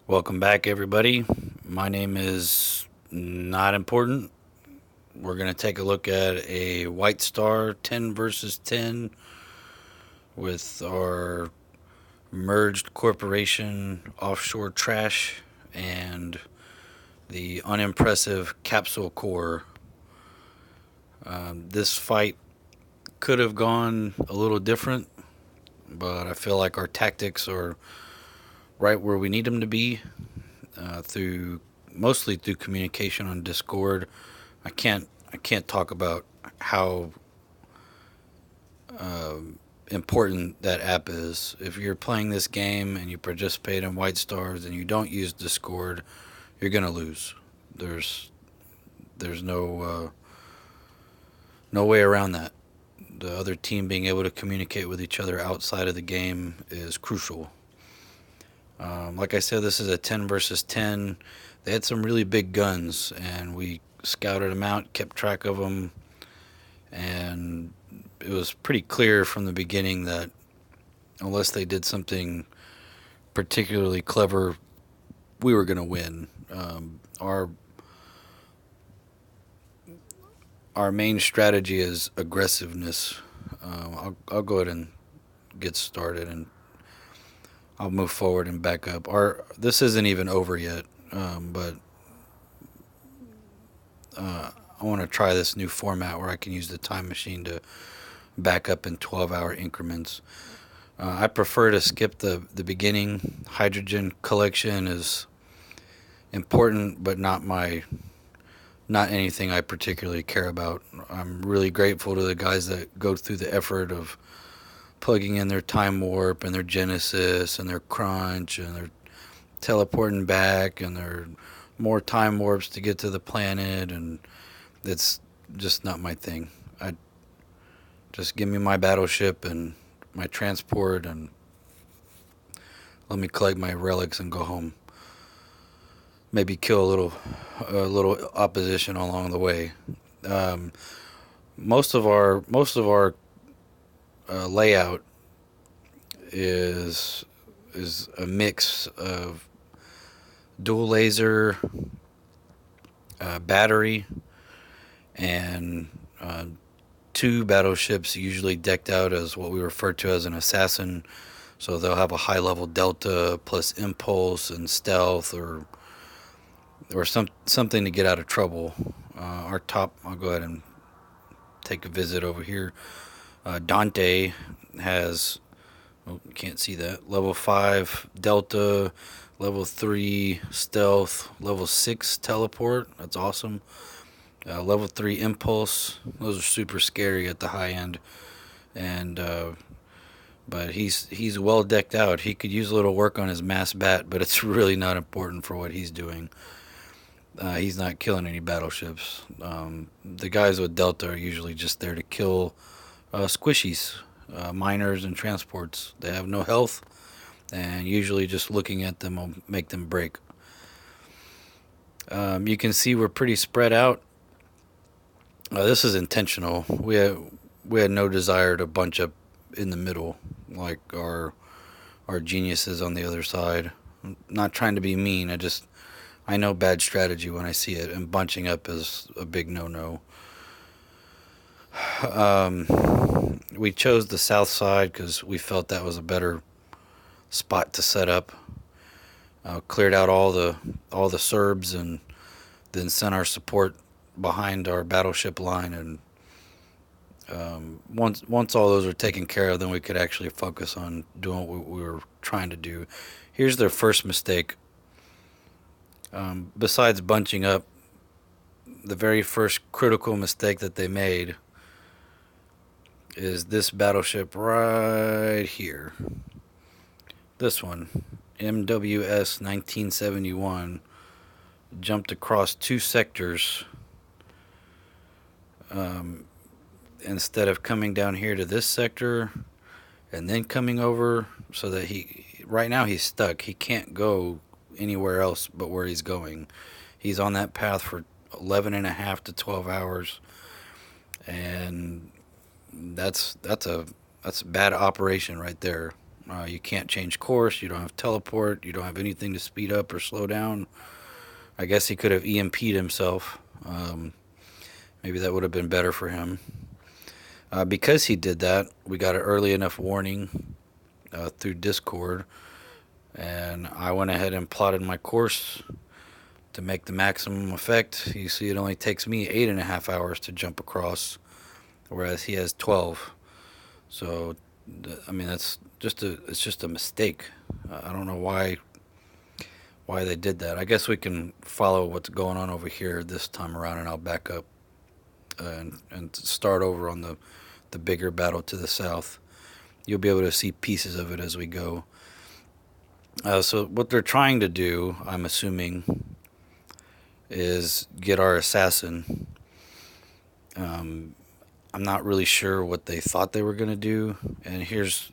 Welcome back, everybody. My name is Not Important. We're going to take a look at a White Star 10 versus 10 with our merged corporation offshore trash and the unimpressive capsule core. This fight could have gone a little different, but I feel like our tactics are right where we need them to be through mostly through communication on Discord. I can't talk about how important that app is. If you're playing this game and you participate in White Stars and you don't use Discord, you're gonna lose. There's there's no way around that. The other team being able to communicate with each other outside of the game is crucial. Like I said, this is a 10 versus 10. They had some really big guns, and we scouted them out, kept track of them, and it was pretty clear from the beginning that unless they did something particularly clever, we were going to win. Our main strategy is aggressiveness. I'll go ahead and get started, and I'll move forward and back up. Our This isn't even over yet, but I want to try this new format where I can use the time machine to back up in 12-hour increments. I prefer to skip the beginning. Hydrogen collection is important, but not anything I particularly care about. I'm really grateful to the guys that go through the effort of plugging in their time warp and their genesis and their crunch and their teleporting back and their more time warps to get to the planet, and it's just not my thing. I Just give me my battleship and my transport and let me collect my relics and go home. Maybe kill a little opposition along the way. Um, most of our layout is a mix of dual laser, battery, and two battleships, usually decked out as what we refer to as an assassin. So they'll have a high level delta plus impulse and stealth, or something to get out of trouble. Our top, I'll go ahead and take a visit over here. Dante has, oh, you can't see that, level 5 delta, level 3 stealth, level 6 teleport. That's awesome. Level 3 impulse. Those are super scary at the high end. And but he's well decked out. He could use a little work on his mass bat, but it's really not important for what he's doing. He's not killing any battleships. The guys with Delta are usually just there to kill squishies, miners, and transports. They have no health, and usually just looking at them will make them break. You can see we're pretty spread out. This is intentional. We had no desire to bunch up in the middle like our geniuses on the other side. I'm not trying to be mean. I know bad strategy when I see it, and bunching up is a big no-no. We chose the south side because we felt that was a better spot to set up. Cleared out all the Serbs and then sent our support behind our battleship line. And once all those were taken care of, then we could actually focus on doing what we were trying to do. Here's their first mistake. Besides bunching up, the very first critical mistake that they made is this battleship right here. This one, MWS 1971, jumped across two sectors instead of coming down here to this sector and then coming over, so that right now he's stuck. He can't go anywhere else but where he's going. He's on that path for 11 and a half to 12 hours, and that's a bad operation right there. You can't change course. You don't have teleport. You don't have anything to speed up or slow down. I guess he could have EMP'd himself. Maybe that would have been better for him. Because he did that, we got an early enough warning through Discord, and I went ahead and plotted my course to make the maximum effect. You see, it only takes me 8.5 hours to jump across, whereas he has 12. So, I mean, it's just a mistake. I don't know why they did that. I guess we can follow what's going on over here this time around, and I'll back up and start over on the bigger battle to the south. You'll be able to see pieces of it as we go. So what they're trying to do, I'm assuming, is get our assassin. I'm not really sure what they thought they were going to do. And here's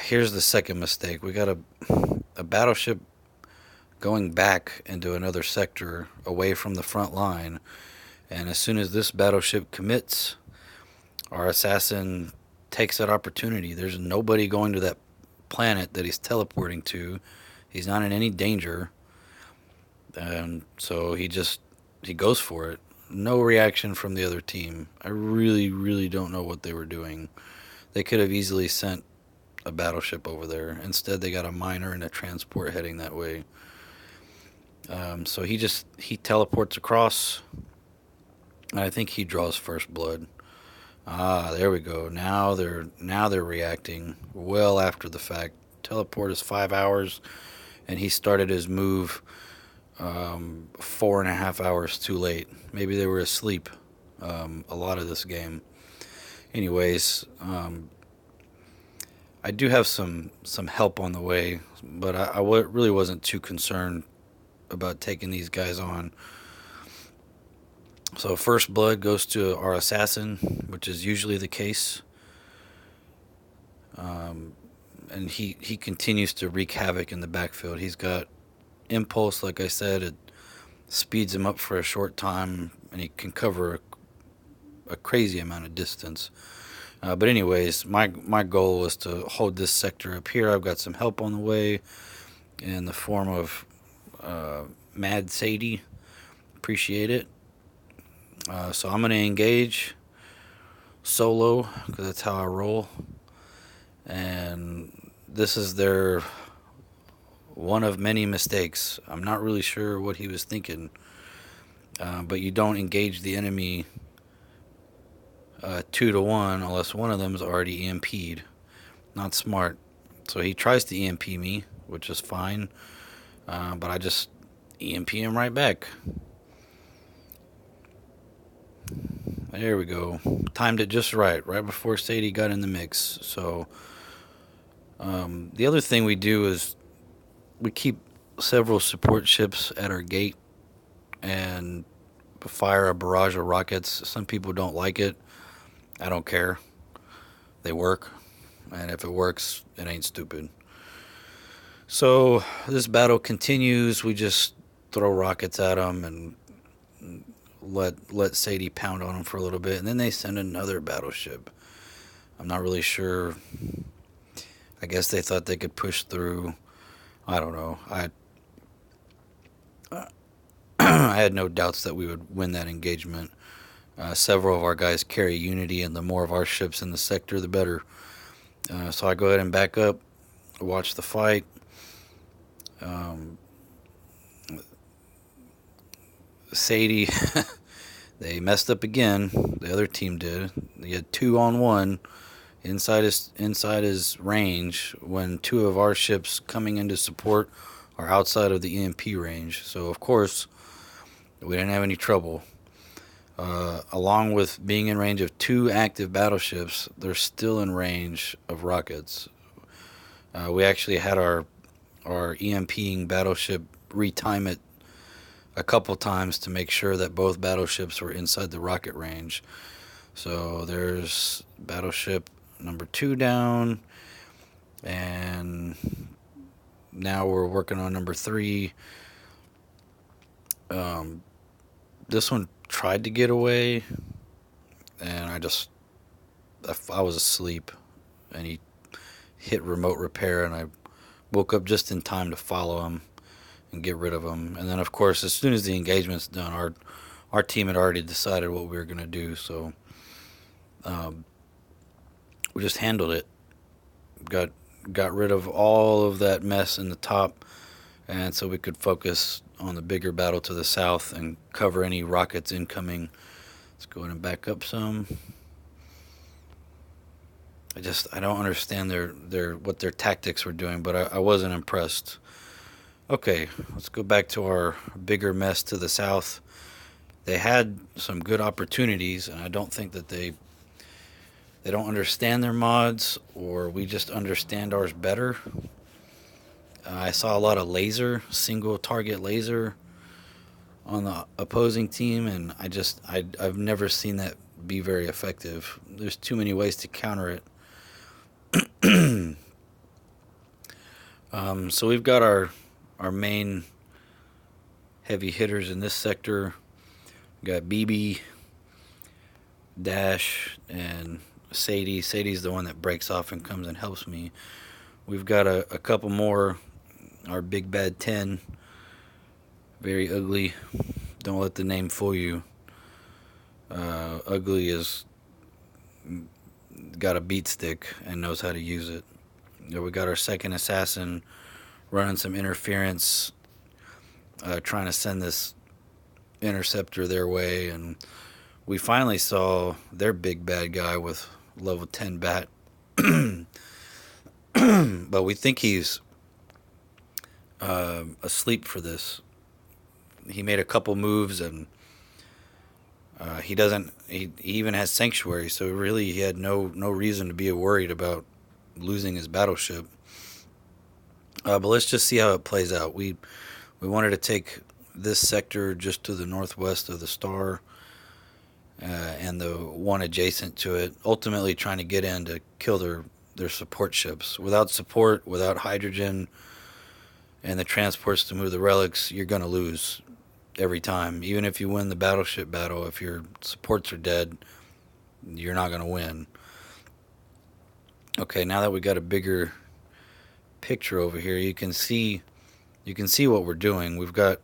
the second mistake. We got a battleship going back into another sector away from the front line. And as soon as this battleship commits, our assassin takes that opportunity. There's nobody going to that planet that he's teleporting to. He's not in any danger. And so he goes for it. No reaction from the other team. I really, really don't know what they were doing. They could have easily sent a battleship over there. Instead, they got a miner and a transport heading that way. So he teleports across, and I think he draws first blood. There we go. Now they're reacting well after the fact. Teleport is 5 hours, and he started his move 4.5 hours too late. Maybe they were asleep a lot of this game. Anyways, I do have some help on the way, but I really wasn't too concerned about taking these guys on. So first blood goes to our assassin, which is usually the case. And he continues to wreak havoc in the backfield. He's got impulse, like I said. It speeds him up for a short time, and he can cover a crazy amount of distance. But anyways, my goal was to hold this sector up here. I've got some help on the way in the form of Mad Sadie. Appreciate it. So I'm going to engage solo because that's how I roll. And this is their one of many mistakes. I'm not really sure what he was thinking. But you don't engage the enemy 2-1 unless one of them is already EMP'd. Not smart. So he tries to EMP me, which is fine. But I just EMP him right back. There we go. Timed it just right before Sadie got in the mix. So the other thing we do is we keep several support ships at our gate and fire a barrage of rockets. Some people don't like it. I don't care. They work. And if it works, it ain't stupid. So this battle continues. We just throw rockets at them and let Sadie pound on them for a little bit. And then they send another battleship. I'm not really sure. I guess they thought they could push through. I don't know. I had no doubts that we would win that engagement. Several of our guys carry unity, and the more of our ships in the sector, the better. So I go ahead and back up, watch the fight. Sadie, they messed up again. The other team did. They had 2-on-1 inside his range when two of our ships coming into support are outside of the EMP range. So of course we didn't have any trouble. Along with being in range of two active battleships, they're still in range of rockets. We actually had our EMPing battleship retime it a couple times to make sure that both battleships were inside the rocket range. So there's battleship number 2 down, and now we're working on number 3. This one tried to get away, and I was asleep, and hit remote repair, and I woke up just in time to follow him and get rid of him. And then, of course, as soon as the engagement's done, our team had already decided what we were going to do, so um, we just handled it. Got got rid of all of that mess in the top, and so we could focus on the bigger battle to the south and cover any rockets incoming. Let's go ahead and back up some. I don't understand their what their tactics were doing, but I wasn't impressed. Okay, let's go back to our bigger mess to the south. They had some good opportunities, and I don't think that they don't understand their mods, or we just understand ours better. I saw a lot of laser, single target laser on the opposing team, and I've never seen that be very effective. There's too many ways to counter it. So we've got our main heavy hitters in this sector. We got BB, Dash, and Sadie. Sadie's the one that breaks off and comes and helps me. We've got a couple more. Our big bad 10. Very ugly. Don't let the name fool you. Ugly is got a beat stick and knows how to use it. We got our second assassin running some interference, trying to send this interceptor their way, and we finally saw their big bad guy with level 10 bat. But we think he's asleep for this. He made a couple moves, and he doesn't. He even has sanctuary, so really he had no reason to be worried about losing his battleship. But let's just see how it plays out. We wanted to take this sector just to the northwest of the star, and the one adjacent to it. Ultimately, trying to get in to kill their support ships. Without support, without hydrogen, and the transports to move the relics, you're gonna lose every time. Even if you win the battleship battle, if your supports are dead, you're not going to win. Okay, now that we got a bigger picture over here, you can see what we're doing. We've got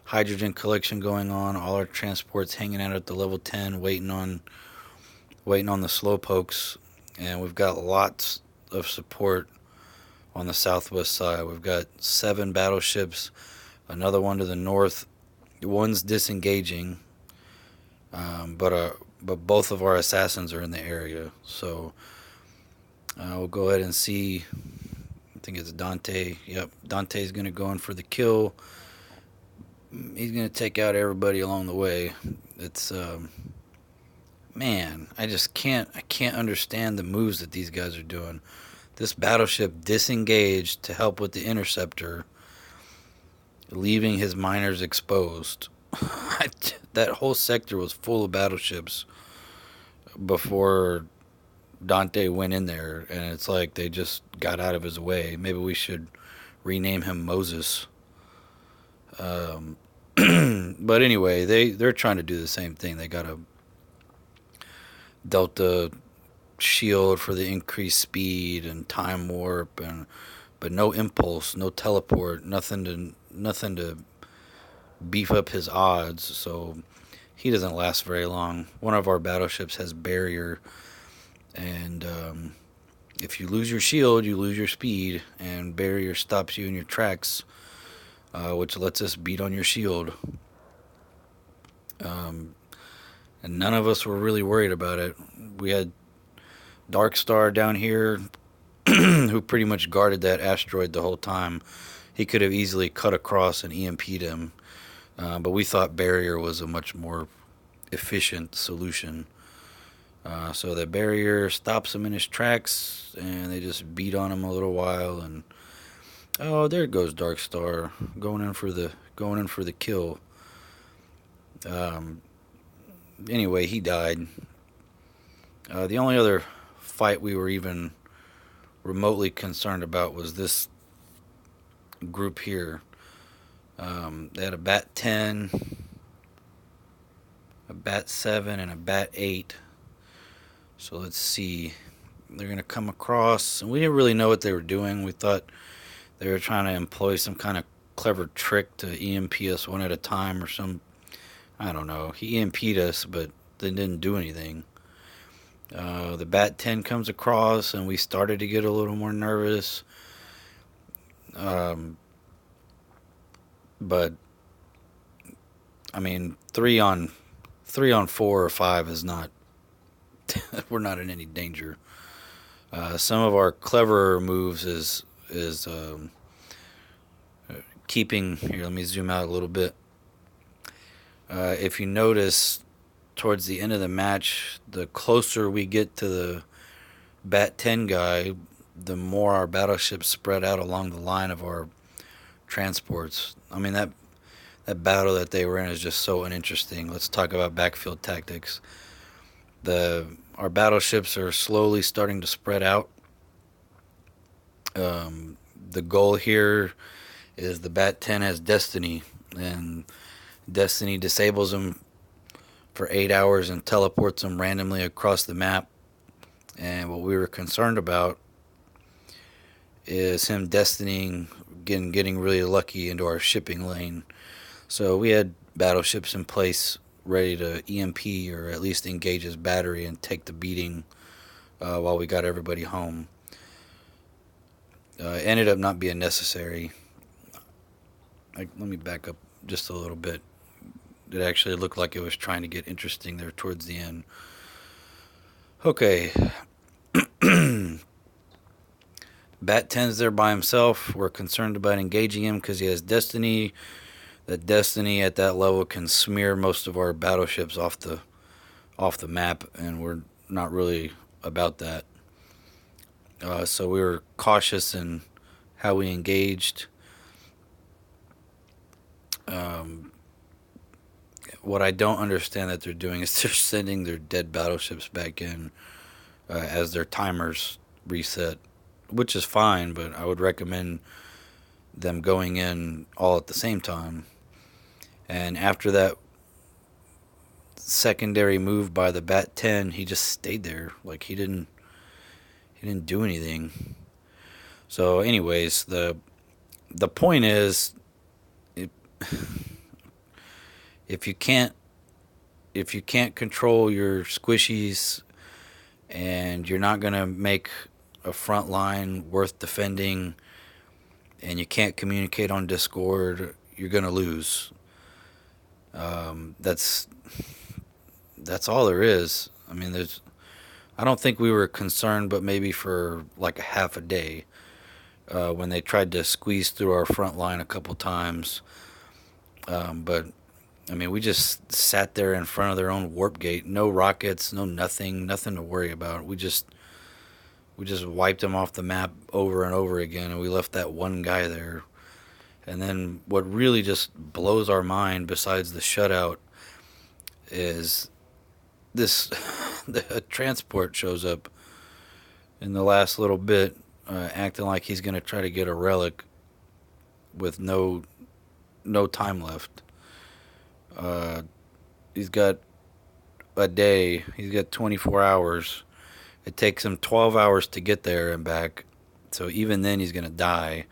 hydrogen collection going on, all our transports hanging out at the level 10, waiting on the slow pokes, and we've got lots of support on the southwest side. We've got 7 battleships, another one to the north. One's disengaging, but both of our assassins are in the area. So we'll go ahead and see. I think it's Dante. Yep, Dante's going to go in for the kill. He's going to take out everybody along the way. It's man, I can't understand the moves that these guys are doing. This battleship disengaged to help with the interceptor, leaving his miners exposed. That whole sector was full of battleships before Dante went in there, and it's like they just got out of his way. Maybe we should rename him Moses. But anyway, they're trying to do the same thing. They got a Delta shield for the increased speed and time warp, but no impulse, no teleport, nothing to beef up his odds, so he doesn't last very long. One of our battleships has barrier, and if you lose your shield, you lose your speed, and barrier stops you in your tracks, which lets us beat on your shield. And none of us were really worried about it. We had Dark Star down here who pretty much guarded that asteroid the whole time. He could have easily cut across and EMP'd him, but we thought barrier was a much more efficient solution. So the barrier stops him in his tracks, and they just beat on him a little while, and oh, there goes Dark Star going in for the kill. Anyway, he died. The only other fight we were even remotely concerned about was this group here. They had a Bat 10, a Bat 7, and a Bat 8. So let's see. they're gonna come across, and we didn't really know what they were doing. We thought they were trying to employ some kind of clever trick to EMP us one at a time or some. I don't know. He EMP'd us, but they didn't do anything. The Bat 10 comes across, and we started to get a little more nervous. Um, but I mean, 4 or 5 is not. We're not in any danger. Some of our cleverer moves is keeping here. Let me zoom out a little bit. If you notice, towards the end of the match, the closer we get to the Bat 10 guy, the more our battleships spread out along the line of our transports. I mean, that battle that they were in is just so uninteresting. Let's talk about backfield tactics. Our battleships are slowly starting to spread out. The goal here is the Bat 10 has Destiny, and Destiny disables him for 8 hours and teleports him randomly across the map. And what we were concerned about is him destinying, getting really lucky into our shipping lane. So we had battleships in place ready to EMP or at least engage his battery and take the beating while we got everybody home. It ended up not being necessary. Let me back up just a little bit. It actually looked like it was trying to get interesting there towards the end. Okay. Bat 10's there by himself. We're concerned about engaging him because he has Destiny. That Destiny at that level can smear most of our battleships off the map, and we're not really about that. So we were cautious in how we engaged. What I don't understand that they're doing is they're sending their dead battleships back in as their timers reset, which is fine, but I would recommend them going in all at the same time. And after that secondary move by the Bat 10, he just stayed there. Like he didn't do anything. So anyways, the point is, it, if you can't control your squishies and you're not going to make a front line worth defending and you can't communicate on Discord, you're going to lose. That's all there is. I mean, I don't think we were concerned, but maybe for like a half a day when they tried to squeeze through our front line a couple times. But I mean, we just sat there in front of their own warp gate. No rockets, no nothing to worry about. We just wiped them off the map over and over again, and we left that one guy there. And then what really just blows our mind, besides the shutout, is this: the transport shows up in the last little bit, acting like he's gonna try to get a relic with no time left. He's got a day. He's got 24 hours. It takes him 12 hours to get there and back. So even then, he's gonna die.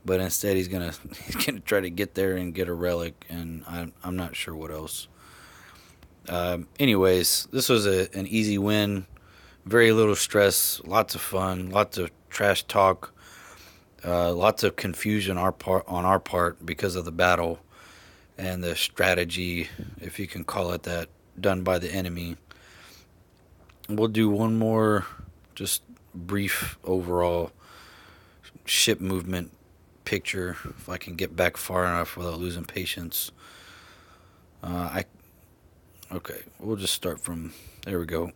But instead, he's gonna try to get there and get a relic, and I'm not sure what else. Anyways, this was an easy win. Very little stress, lots of fun, lots of trash talk, lots of confusion on our part because of the battle and the strategy, if you can call it that, done by the enemy. We'll do one more just brief overall ship movement picture if I can get back far enough without losing patience. Okay, we'll just start from there. We go.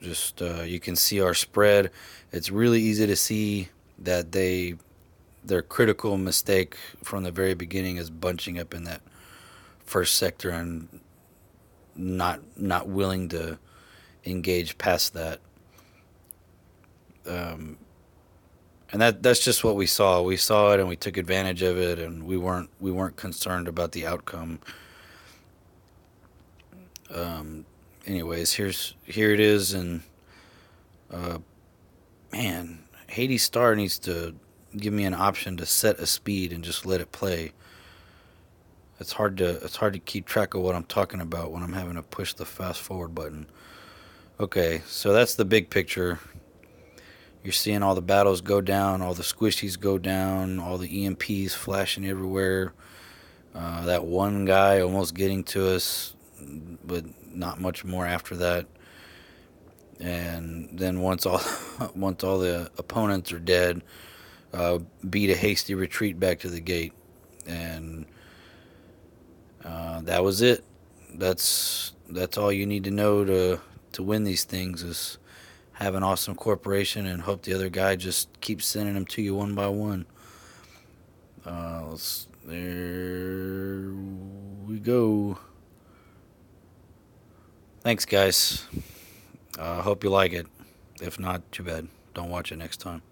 Just you can see our spread. It's really easy to see that their critical mistake from the very beginning is bunching up in that first sector and not willing to engage past that. And that's just what we saw. We saw it and we took advantage of it, and we weren't concerned about the outcome. Anyways, here it is in Uh, Man, Hades Star needs to give me an option to set a speed and just let it play. It's hard to keep track of what I'm talking about when I'm having to push the fast forward button. Okay, so that's the big picture. You're seeing all the battles go down, all the squishies go down, all the EMPs flashing everywhere. That one guy almost getting to us, but not much more after that. And then once all once all the opponents are dead, beat a hasty retreat back to the gate, and that was it. That's all you need to know to win these things is have an awesome corporation and hope the other guy just keeps sending them to you one by one. There we go. Thanks, guys. Hope you like it. If not, too bad. Don't watch it next time.